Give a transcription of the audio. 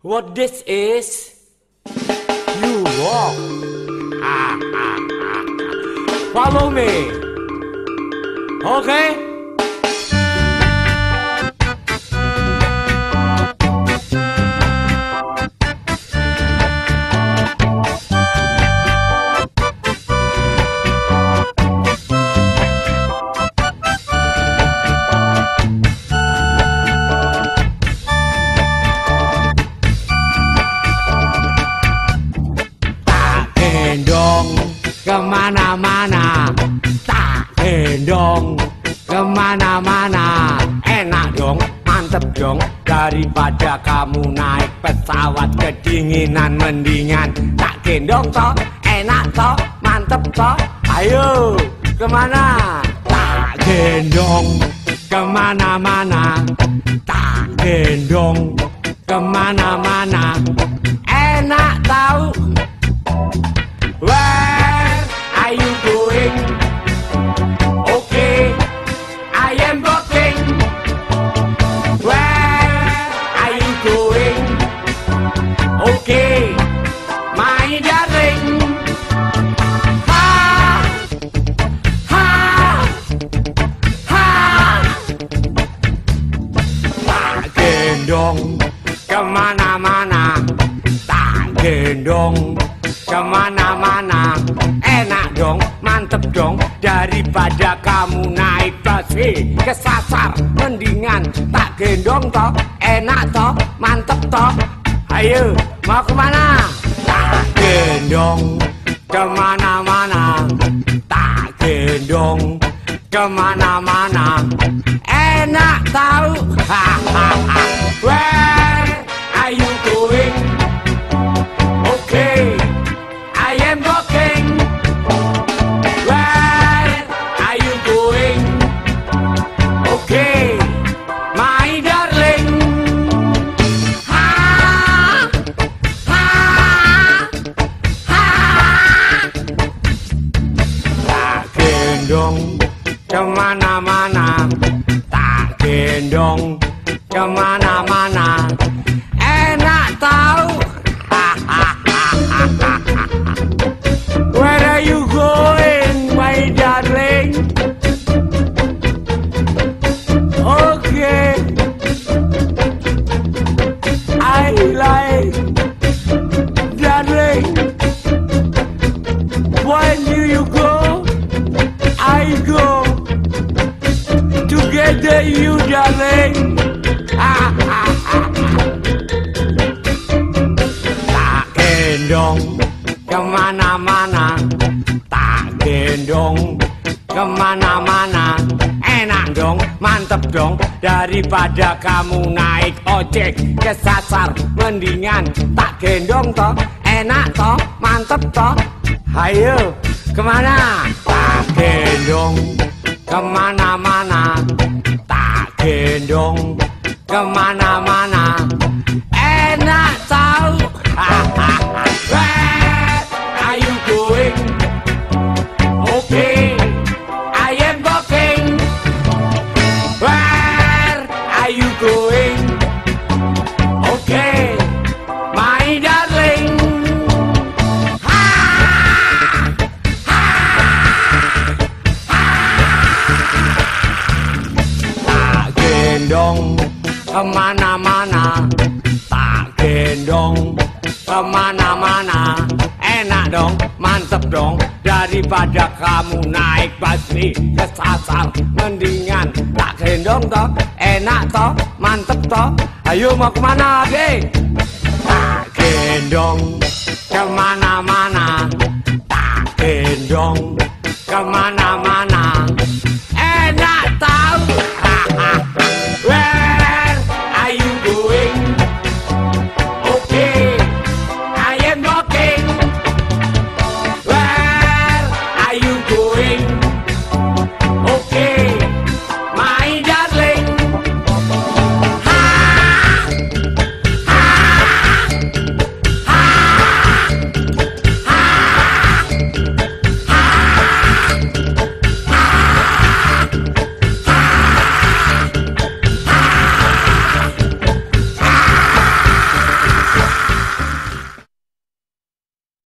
What this is? You walk. Follow me. Okay? Kemana-mana, tak gendong kemana-mana. Enak dong, mantep dong. Daripada kamu naik pesawat kedinginan, mendingan tak gendong toh. Enak toh, mantep toh. Ayo, kemana? Tak gendong kemana-mana, tak gendong kemana-mana. Enak tahu. Where are you going? Okay, I am walking. Where are you going? Okay, my darling. Ha, ha, ha. Tak gendong kemana-mana, tak gendong kemana-mana. Enak dong, mantep dong. Daripada kamu naik basi kesasar, mendingan tak gendong toh. Enak toh, mantep toh. Ayo, mau kemana? Tak gendong kemana-mana, tak gendong kemana-mana. Enak tahu. Hahaha. Where are you going? Okay, I am walking. Where are you going? Okay, my darling. Ha, ha, ha. Tak gendong kemana-mana, tak gendong kemana-mana. Enak tahu. Where are you going, my darling? Okay, I like darling. When do you go? I go. Together, you darling. Tak gendong kemana-mana, tak gendong kemana-mana. Enak dong, mantep dong. Daripada kamu naik ojek kesasar, mendingan tak gendong toh. Enak toh, mantep toh. Ayo, kemana? Tak gendong kemana-mana, tak gendong kemana-mana. Enak tahu. Where are you going? Okay, I am walking. Where are you going? Okay, my darling. Ha, ha, ha. Tak gendong kemana-mana, tak gendong kemana-mana. Enak dong, mantep dong. Daripada kamu naik basi kesasar, mendingan tak gendong toh. Enak toh, mantep toh. Ayo mau kemana deh? Tak gendong kemana-mana, tak gendong kemana-mana.